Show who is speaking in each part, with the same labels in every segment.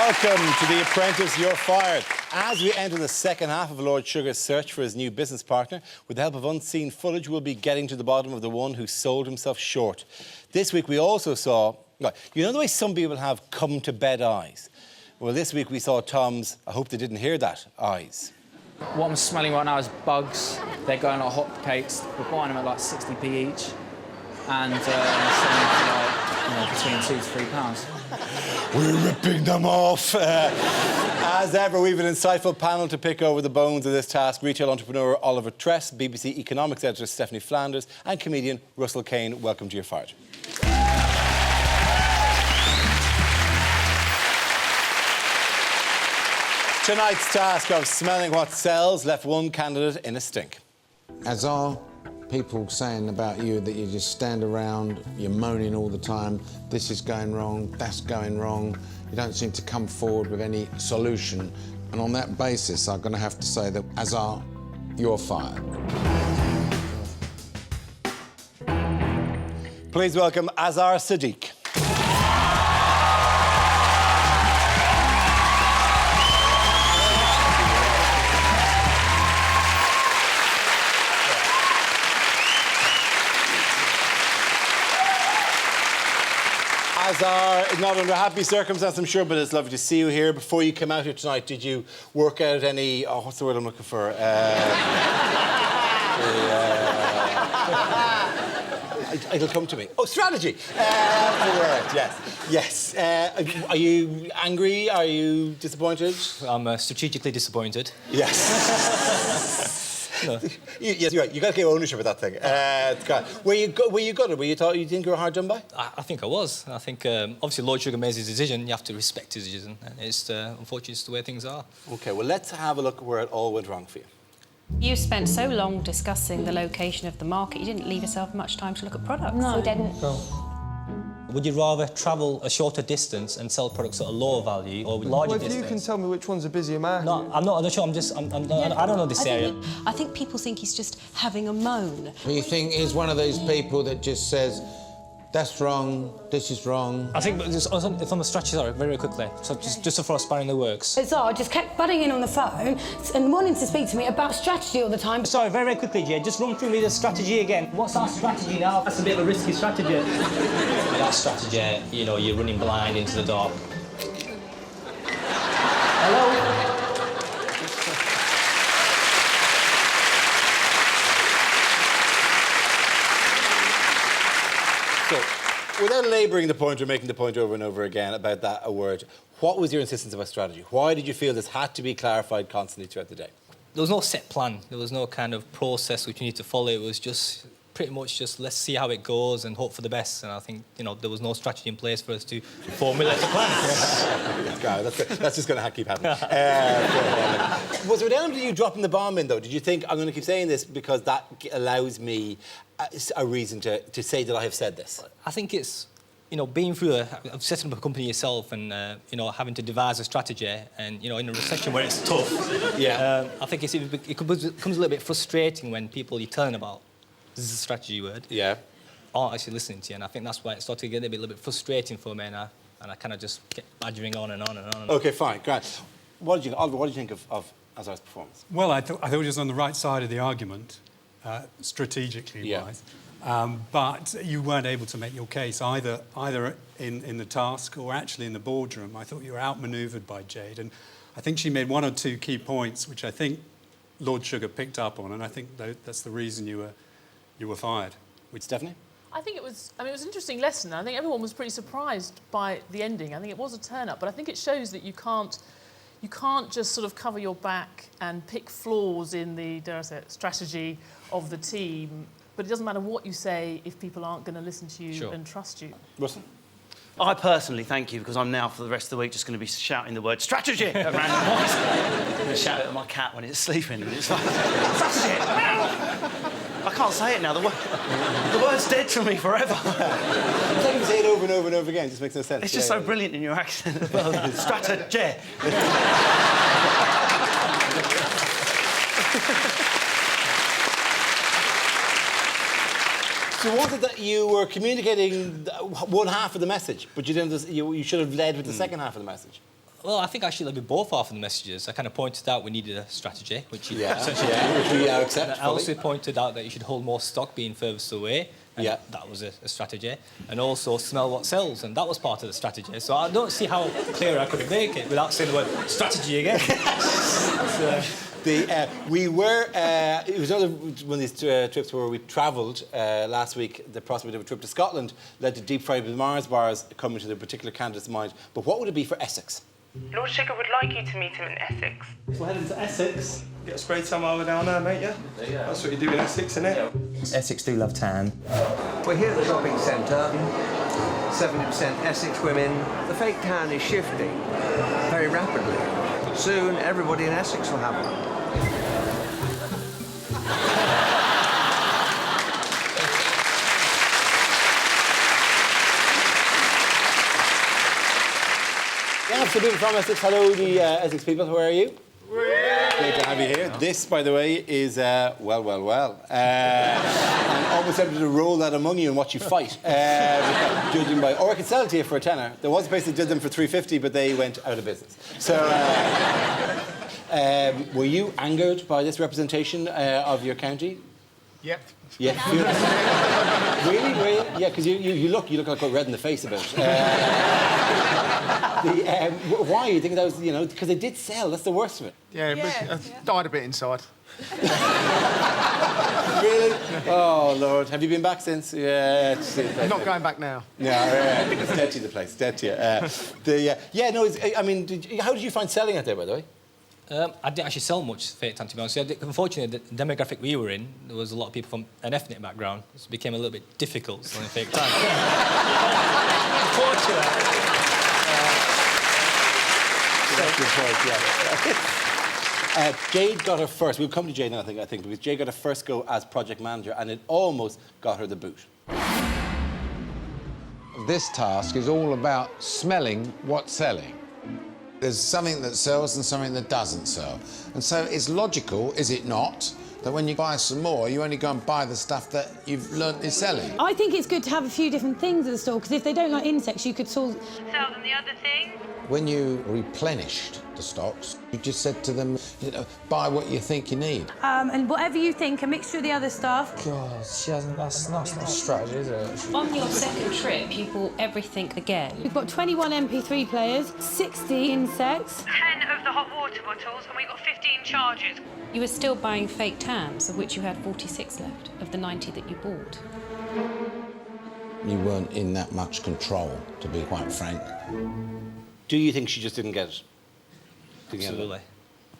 Speaker 1: Welcome to The Apprentice, You're Fired. As we enter the second half of Lord Sugar's search for his new business partner, with the help of unseen footage, we'll be getting to the bottom of the one who sold himself short. This week we also saw, you know the way some people have come-to-bed eyes? Well, this week we saw Tom's, I hope they didn't hear that, eyes.
Speaker 2: What I'm smelling right now is bugs. They're going like hot cakes. We're buying them at like 60p each. And selling them for like, between £2 to £3.
Speaker 1: We're ripping them off. As ever, we've an insightful panel to pick over the bones of this task. Retail entrepreneur Oliver Tress, BBC economics editor Stephanie Flanders, and comedian Russell Kane. Welcome to Your Fired. Tonight's task of smelling what sells left one candidate in a stink.
Speaker 3: As are people saying about you that you just stand around, you're moaning all the time, this is going wrong, that's going wrong, you don't seem to come forward with any solution. And on that basis, I'm going to have to say that, as are, you're fired.
Speaker 1: Please welcome Azhar Sadiq. Azhar, not under happy circumstances, I'm sure, but it's lovely to see you here. Before you came out here tonight, did you work out any... what's the word I'm looking for? It'll come to me. Oh, strategy! Yes. Are you angry? Are you disappointed?
Speaker 4: I'm strategically disappointed.
Speaker 1: Yes.
Speaker 4: No.
Speaker 1: Yes, you're right. You got to take ownership of that thing. Were you gutted? You think you were hard done by?
Speaker 4: I think I was. I think, obviously, Lord Sugar made his decision. You have to respect his decision. And it's, unfortunately, it's the way things are.
Speaker 1: OK, well, let's have a look at where it all went wrong for you.
Speaker 5: You spent so long discussing the location of the market, you didn't leave yourself much time to look at products.
Speaker 6: No, we didn't.
Speaker 4: Would you rather travel a shorter distance and sell products at a lower value or larger distance?
Speaker 7: Well, if you can tell me which one's a busier market...
Speaker 4: No, I'm not sure. I don't know this area.
Speaker 5: I think people think he's just having a moan.
Speaker 3: You think he's one of those people that just says, that's wrong, this is wrong?
Speaker 4: I think it's on the strategy, sorry, very quickly. So just to throw a spanner in the works.
Speaker 6: Azhar just kept butting in on the phone and wanting to speak to me about strategy all the time.
Speaker 4: Sorry, very quickly, Jay, just run through me the strategy again. What's our strategy now? That's a bit of a risky strategy. That strategy, you're running blind into the dark. Hello?
Speaker 1: So, without labouring the point or making the point over and over again about that word, what was your insistence about strategy? Why did you feel this had to be clarified constantly throughout the day?
Speaker 4: There was no set plan. There was no kind of process which you need to follow. It was just pretty much just let's see how it goes and hope for the best. And I think, there was no strategy in place for us to formulate a plan.
Speaker 1: That's just going to keep happening. Was there an element of you dropping the bomb in, though? Did you think, I'm going to keep saying this because that allows me a reason to say that I have said this?
Speaker 4: I think it's, being through setting up a company yourself and, having to devise a strategy and, in a recession where it's tough, I think it becomes a little bit frustrating when people you're telling about, this is a strategy word, aren't actually listening to you. And I think that's why it started to get a little bit frustrating for me and I kind of just kept badgering on and on and on.
Speaker 1: OK, fine, great. Oliver, what did you think of Azhar's performance?
Speaker 8: Well, I thought he was on the right side of the argument, strategically wise. But you weren't able to make your case either in the task or actually in the boardroom. I thought you were outmanoeuvred by Jade, and I think she made one or two key points which I think Lord Sugar picked up on, and I think that's the reason you were fired.
Speaker 1: With Stephanie?
Speaker 9: I think it was an interesting lesson. I think everyone was pretty surprised by the ending. I think it was a turn-up, but I think it shows that you can't just sort of cover your back and pick flaws in the, dare I say it, strategy of the team. But it doesn't matter what you say if people aren't going to listen to you and trust you.
Speaker 1: Russell?
Speaker 10: I personally thank you because I'm now, for the rest of the week, just going to be shouting the word strategy at random points. I'm going to shout it at my cat when it's sleeping and it's like, strategy! I can't say it now. The word's dead to me forever.
Speaker 1: It's like you say it over and over and over again. It just makes no sense.
Speaker 10: It's just so brilliant in your accent as well. Strategy!
Speaker 1: So was it that you were communicating one half of the message, but you didn't? You should have led with the second half of the message?
Speaker 4: Well, I think I should have been both half of the messages. I kind of pointed out we needed a strategy, which you
Speaker 1: which we accept.
Speaker 4: I also pointed out that you should hold more stock being furthest away. And
Speaker 1: Yeah.
Speaker 4: that was a strategy. And also smell what sells, and that was part of the strategy. So I don't see how clear I could make it without saying the word strategy again.
Speaker 1: We were. It was another one of these trips where we travelled last week. The prospect of a trip to Scotland led to deep fried with Mars bars coming to the particular candidate's mind. But what would it be for Essex?
Speaker 11: Lord Sugar would like you to meet him in Essex.
Speaker 7: We're heading to Essex. Get a spray tan while we're down there, mate, yeah? That's what you do in Essex, innit?
Speaker 12: Essex do love tan.
Speaker 13: We're here at the shopping centre. 70% Essex women. The fake tan is shifting very rapidly. Soon, everybody in Essex will have one.
Speaker 1: Yeah, so people from Essex. Hello, the Essex people. How are you? Great to have you here. This, by the way, is, well. I'm almost tempted to roll that among you and watch you fight. Judging by... Or I could sell it to you for a tenner. There was a place that did them for $3.50, but they went out of business. So, were you angered by this representation of your county?
Speaker 14: Yep.
Speaker 1: Yeah. Really? Were you? Yeah, because you look like quite red in the face about it. Why? You think that was, because they did sell. That's the worst of it.
Speaker 14: Yeah, but I died a bit inside.
Speaker 1: Really? Oh, Lord. Have you been back since? Yeah.
Speaker 14: Not going back now.
Speaker 1: No, it's dead to you, the place. Dead to you. How did you find selling it there, by the way?
Speaker 4: I didn't actually sell much fake tan, to be honest. Unfortunately, the demographic we were in, there was a lot of people from an ethnic background, so it became a little bit difficult selling fake tan. Unfortunately.
Speaker 1: Good point, yeah. Jade got her first. We'll come to Jade now, I think, because Jade got her first go as project manager, and it almost got her the boot.
Speaker 3: This task is all about smelling what's selling. There's something that sells and something that doesn't sell. And so it's logical, is it not, that when you buy some more, you only go and buy the stuff that you've learnt is selling.
Speaker 6: I think it's good to have a few different things at the store, because if they don't like insects, you could sell
Speaker 11: them the other thing.
Speaker 3: When you replenished the stocks, you just said to them, buy what you think you need.
Speaker 6: And whatever you think, a mixture of the other stuff.
Speaker 12: God, she hasn't. That's not a strategy, is it?
Speaker 5: On your second trip, you bought everything again.
Speaker 6: We've got 21 MP3 players, 60 insects.
Speaker 11: 10 of the hot water bottles, and we've got 15 chargers.
Speaker 5: You were still buying fake tans, of which you had 46 left of the 90 that you bought.
Speaker 3: You weren't in that much control, to be quite frank.
Speaker 1: Do you think she just didn't get it?
Speaker 4: Absolutely.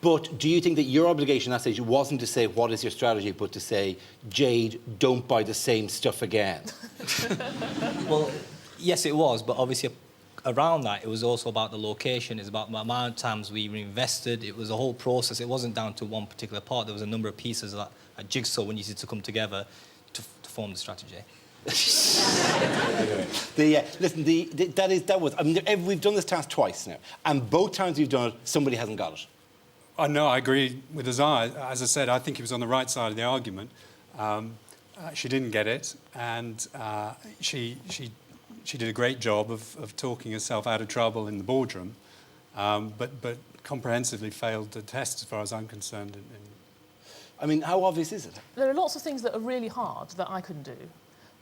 Speaker 1: But do you think that your obligation at that stage wasn't to say, what is your strategy, but to say, Jade, don't buy the same stuff again?
Speaker 4: Well, yes, it was, but obviously around that, it was also about the location, it's about the amount of times we invested, it was a whole process. It wasn't down to one particular part. There was a number of pieces that a jigsaw needed to come together to form the strategy.
Speaker 1: We've done this task twice now, and both times we've done it, somebody hasn't got it.
Speaker 8: No, I agree with Azar. As I said, I think he was on the right side of the argument. She didn't get it, and she did a great job of talking herself out of trouble in the boardroom, but comprehensively failed the test, as far as I'm concerned.
Speaker 1: I mean, how obvious is it?
Speaker 9: There are lots of things that are really hard that I couldn't do.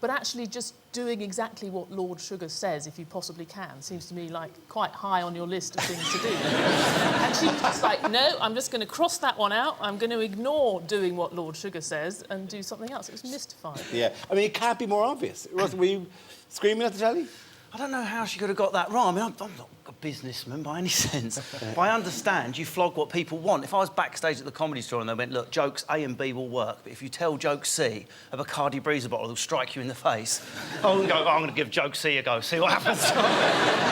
Speaker 9: But actually just doing exactly what Lord Sugar says, if you possibly can, seems to me like quite high on your list of things to do. And she was just like, no, I'm just going to cross that one out. I'm going to ignore doing what Lord Sugar says and do something else. It was mystified.
Speaker 1: Yeah, I mean, it can't be more obvious. Were you screaming at the telly?
Speaker 10: I don't know how she could have got that wrong. I mean, I'm not a businessman by any sense. But I understand you flog what people want. If I was backstage at the Comedy Store and they went, look, jokes A and B will work, but if you tell joke C, a Bacardi Breezer bottle will strike you in the face, I wouldn't go, I'm going to give joke C a go, see what happens.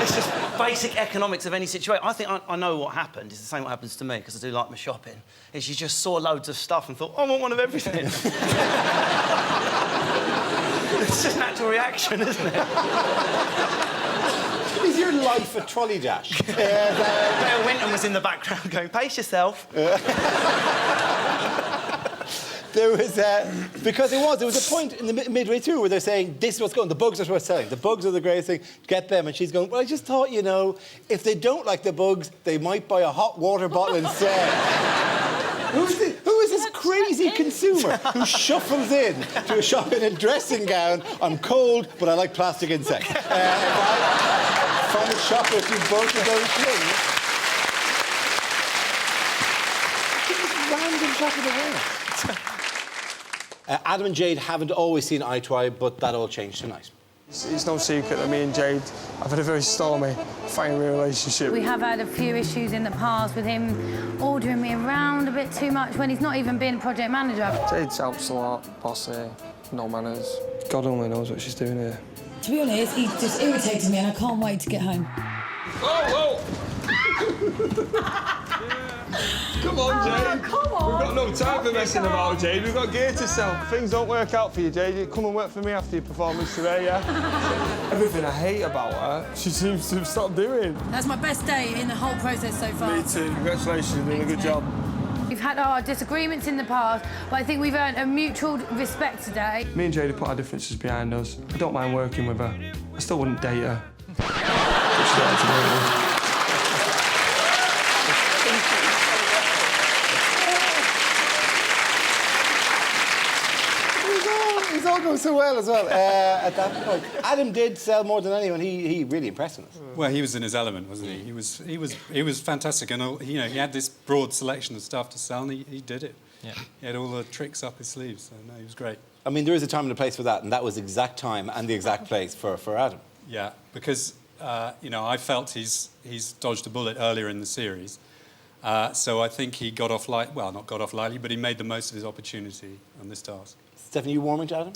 Speaker 10: It's just basic economics of any situation. I think I know what happened. It's the same what happens to me, because I do like my shopping, is you just saw loads of stuff and thought, I want one of everything. It's just natural reaction, isn't it?
Speaker 1: Is your life a trolley dash?
Speaker 10: Dale Winton was in the background going, pace yourself.
Speaker 1: there was because there was a point in the midway through where they're saying this is what's going. The bugs are worth selling. The bugs are the greatest thing. Get them, and she's going. Well, I just thought, you know, if they don't like the bugs, they might buy a hot water bottle instead. Who is this crazy consumer who shuffles in to a shop in a dressing gown? I'm cold, but I like plastic insects. If I find a shop that do both of those things. Random shop in the world. Adam and Jade haven't always seen eye to eye, but that all changed tonight.
Speaker 7: It's no secret that me and Jade have had a very stormy family relationship.
Speaker 6: We have had a few issues in the past with him ordering me around a bit too much when he's not even been a project manager.
Speaker 7: Jade helps a lot, bossy, no manners. God only knows what she's doing here.
Speaker 6: To be honest, he just irritated me and I can't wait to get home.
Speaker 7: Whoa! Come on, Jade.
Speaker 6: Come on.
Speaker 7: We've got no time for messing about, Jade. We've got gear to sell. If things don't work out for you, Jade, you come and work for me after your performance today, yeah? Everything I hate about her, she seems to have stopped doing.
Speaker 6: That's my best day in the whole process so far.
Speaker 7: Me too. Congratulations, you're doing a good job.
Speaker 6: We've had our disagreements in the past, but I think we've earned a mutual respect today.
Speaker 7: Me and Jade have put our differences behind us. I don't mind working with her. I still wouldn't date her.
Speaker 1: It's all going so well as well at that point. Adam did sell more than anyone. He really impressed us.
Speaker 8: Well, he was in his element, wasn't he? He was fantastic, and you know, he had this broad selection of stuff to sell, and he did it.
Speaker 4: Yeah.
Speaker 8: He had all the tricks up his sleeves, so no, he was great.
Speaker 1: I mean, there is a time and a place for that, and that was the exact time and the exact place for Adam.
Speaker 8: Yeah, because you know, I felt he's dodged a bullet earlier in the series, so I think he got off not got off lightly, but he made the most of his opportunity on this task.
Speaker 1: Stephanie, you warming to Adam?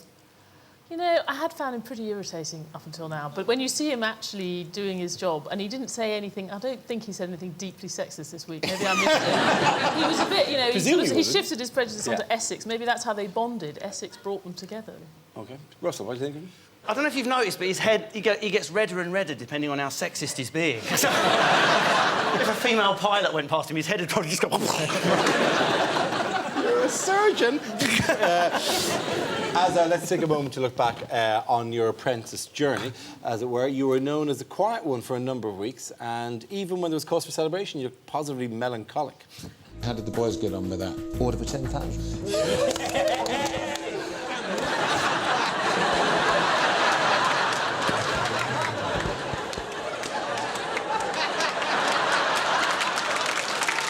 Speaker 9: You know, I had found him pretty irritating up until now, but when you see him actually doing his job, and he didn't say anything, I don't think he said anything deeply sexist this week. Maybe I missed it. He was a bit, you know, he shifted his prejudice onto Essex. Maybe that's how they bonded. Essex brought them together.
Speaker 1: OK. Russell, what do you think of him?
Speaker 10: I don't know if you've noticed, but his head, he gets redder and redder depending on how sexist he's being. If a female pilot went past him, his head would probably just go...
Speaker 1: You're a surgeon. Let's take a moment to look back on your apprentice journey, as it were. You were known as a quiet one for a number of weeks, and even when there was cause for celebration, you're positively melancholic.
Speaker 3: How did the boys get on with that?
Speaker 12: Order for 10,000.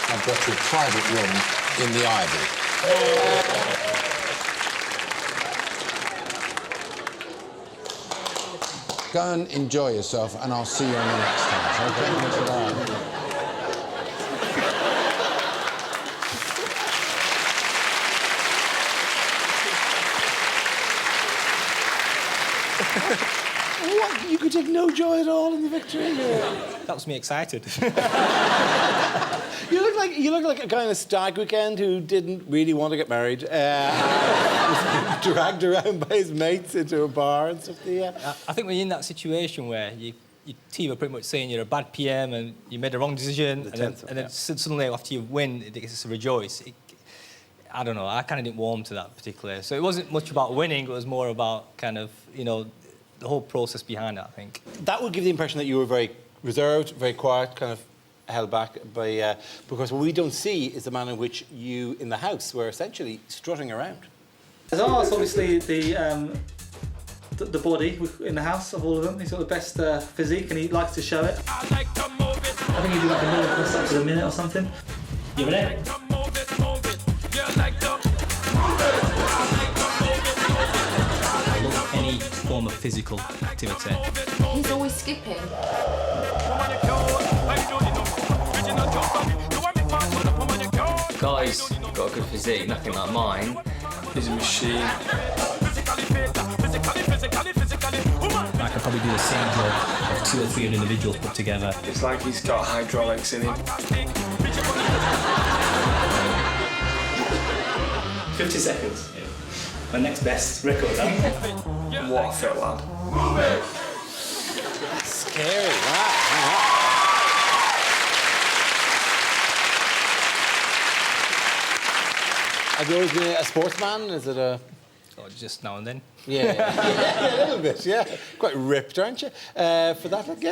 Speaker 3: I've got your private room in the Ivy. Go and enjoy yourself, and I'll see you on the next time. Okay?
Speaker 1: What? You could take no joy at all in the victory?
Speaker 4: That was me excited.
Speaker 1: You look like a guy on a stag weekend who didn't really want to get married. Was dragged around by his mates into a bar and stuff. Yeah.
Speaker 4: I think when you're in that situation where your team are pretty much saying you're a bad PM and you made the wrong decision, and then suddenly after you win, it's a rejoice. I don't know. I kind of didn't warm to that particularly. So it wasn't much about winning. It was more about kind of, you know, the whole process behind it, I think.
Speaker 1: That would give the impression that you were very reserved, very quiet, kind of held back by... because what we don't see is the manner in which you, in the house, were essentially strutting around.
Speaker 15: Azar's obviously the body in the house of all of them. He's got the best physique and he likes to show it. I think he did like a minute plus a minute or something. You ready?
Speaker 4: I love any form of physical activity.
Speaker 16: He's always skipping.
Speaker 17: The guy's got a good physique, nothing like mine. He's a machine.
Speaker 4: I could probably do the same job of 2 or 3 individuals put together.
Speaker 7: It's like he's got hydraulics in him.
Speaker 15: 50 seconds. Yeah. My next best record.
Speaker 7: What a fit lad.
Speaker 1: Scary, wow. Have you always been a sportsman? Is it a...
Speaker 4: Oh, just now and then.
Speaker 1: Yeah, a little bit, yeah. Quite ripped, aren't you? For that,